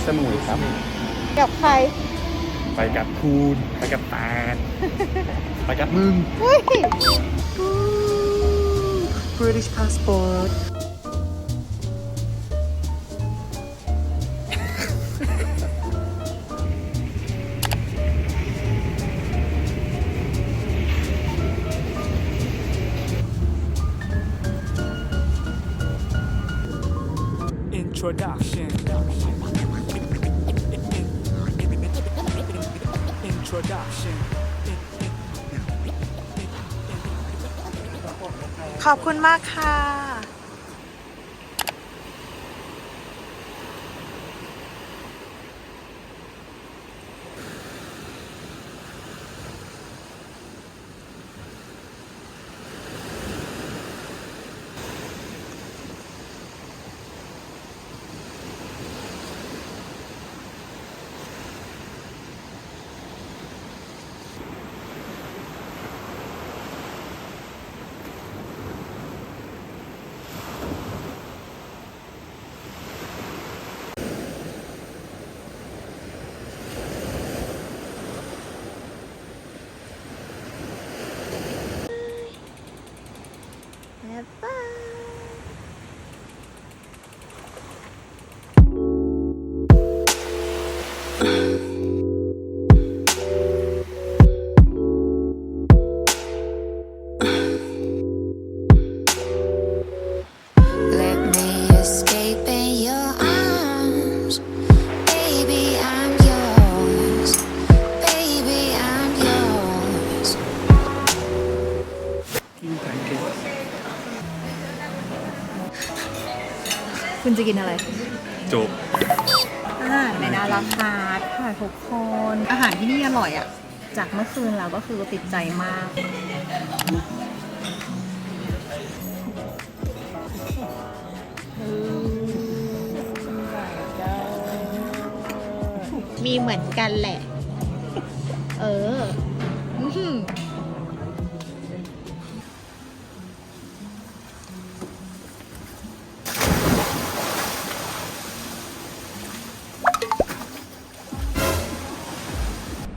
สมุยครับ กับใคร ไปกับคุณไปกับตาลไปกับมึง เฮ้ย British passport Introduction. Introduction. ขอบคุณมากค่ะ บ๊ายบาย Let me escape in your arms. Baby, I'm yours. Baby, I'm yours. คุณจะกินอะไร จบ อาหารในนาราคาค่ะทุกคน อาหารที่นี่อร่อยอ่ะ จากเมื่อคืนแล้วก็คือติดใจมาก มีเหมือนกันแหละ เอออื้อหือ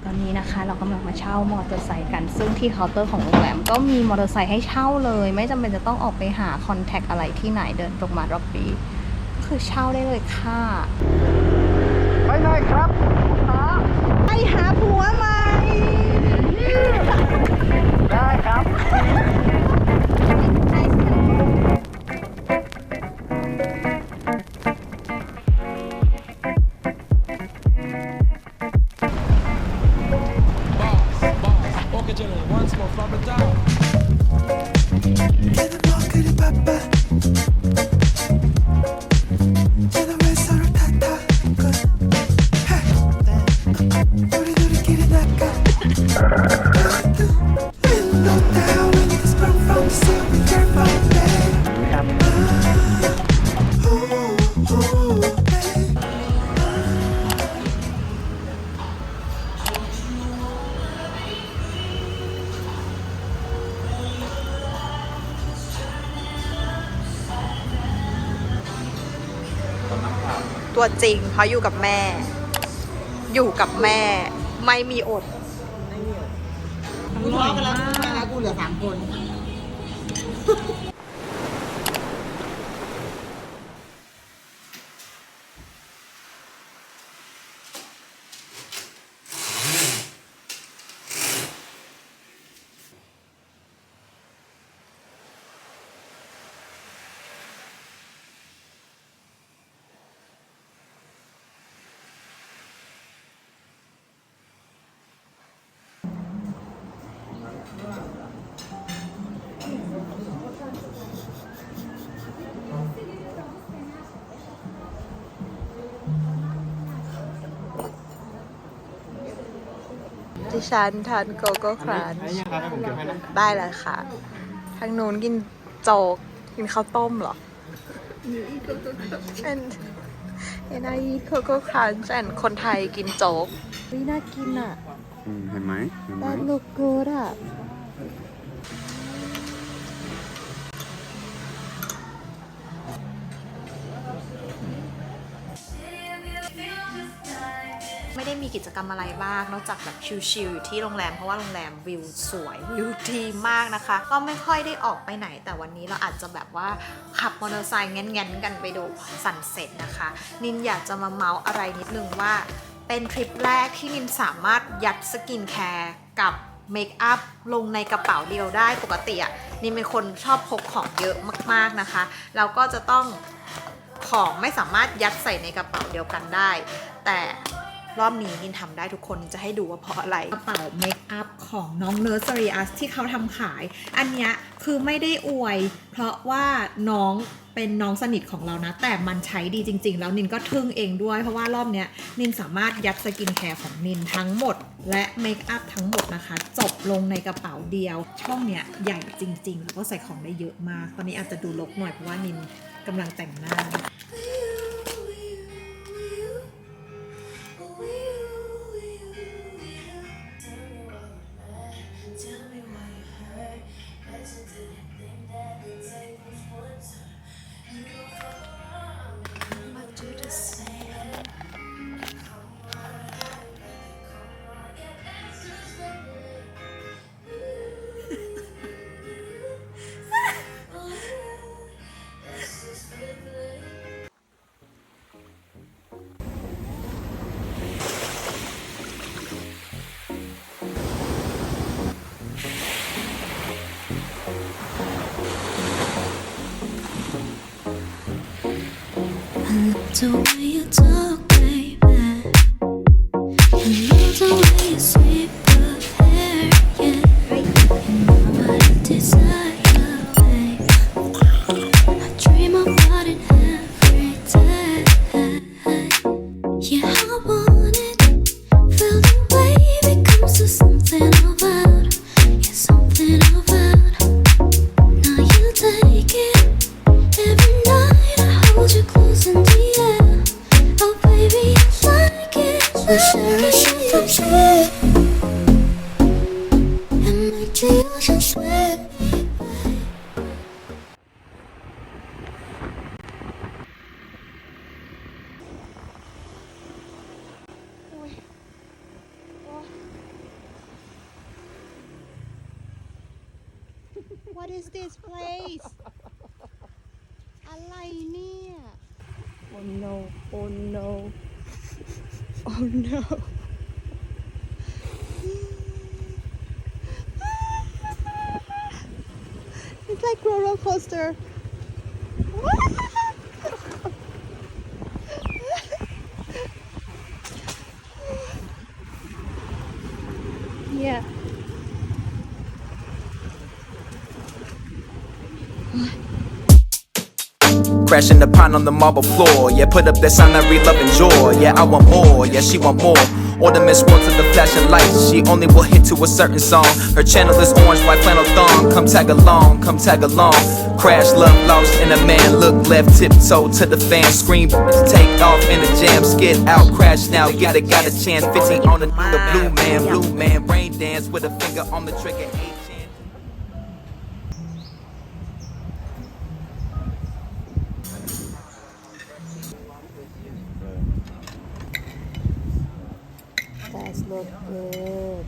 ตอนนี้นะคะเรากำลังมาเช่ามอเตอร์ไซค์กัน ซึ่งที่เคาน์เตอร์ของโรงแรมก็มีมอเตอร์ไซค์ให้เช่าเลย ไม่จำเป็นจะต้องออกไปหาคอนแทคอะไรที่ไหนเดินตรงมาร็อบบี้ก็คือเช่าได้เลยค่ะ ไปไหนครับ ไปหาผัวใหม่ ได้ครับ Orchidilla, once more from the top. Ooh, babe. ตัวจริงเพราะอยู่กับแม่ อยู่กับแม่ ไม่มีอด กูทะเลาะกันแล้วใช่ไหมกูเหลือ3 คน ดิฉันทานโกโก้ครันช์ นี่ครับให้ผมเก็บให้นะ ได้เลยค่ะ ทางนู้นกินโจ๊ก กินข้าวต้มเหรอ and I eat Coco Crunch and คนไทยกินโจ๊กวิน่ากินอ่ะ เห็นไหม That look good อ่ะ ไม่ได้มีกิจกรรมอะไรบ้างนอกจากแบบชิลๆอยู่ที่โรงแรมเพราะว่าโรงแรมวิวสวยวิวดีมากนะคะก็ไม่ค่อยได้ออกไปไหนแต่วันนี้เราอาจจะแบบว่าขับมอเตอร์ไซค์แง้นๆกันไปดูซันเซ็ตนะคะนินอยากจะมาเมาส์อะไรนิดนึงว่าเป็นทริปแรกที่นินสามารถยัดสกินแคร์กับเมคอัพลงในกระเป๋าเดียวได้ปกติอ่ะนินเป็นคนชอบพกของเยอะมากๆนะคะแล้วก็จะต้องของไม่สามารถยัดใส่ในกระเป๋าเดียวกันได้แต่รอบนี้นินทำได้ทุกคนจะให้ดูว่าเพราะอะไรกระเป๋าเมคอัพของน้อง Nursery Us ที่เขาทำขายอันเนี้ยคือไม่ได้อวยเพราะว่าน้องเป็นน้องสนิทของเรานะแต่มันใช้ดีจริงๆแล้วนินก็ทึ่งเองด้วยเพราะว่ารอบเนี้ยนินสามารถยัดสกินแคร์ของนินทั้งหมดและเมคอัพทั้งหมดนะคะจบลงในกระเป๋าเดียวช่องเนี้ยใหญ่จริงๆแล้วก็ใส่ของได้เยอะมากตอนนี้อาจจะดูรกหน่อยเพราะว่านินกำลังแต่งหน้าThe way you talk, baby. You love the way you sweep your hair, yeah. You know what I desire, babe. I dream about it every day. Yeah, I want it. Feel the wave, it comes to something about. Yeah, something about. Now you take it. Every night I hold you close in the air. Oh baby, I like it. We'll share a shot sweet and make the ocean sweat. What is this place อะไรเนี่ย Oh no Oh no Oh no It's like roller coaster Yeah Crashing upon on the marble floor. Yeah, put up that sign that read love and joy. Yeah, I want more. Yeah, she want more. Ornaments world to the flashing lights. She only will hit to a certain song. Her channel is orange, white flannel thong. Come tag along, come tag along. Crash, love lost in a man. Look left, tiptoe to the fan. Scream, take off in a jam. Skid out, crash now. Got a chance. 15 on the blue man. Brain dance with a finger on the trigger. That look good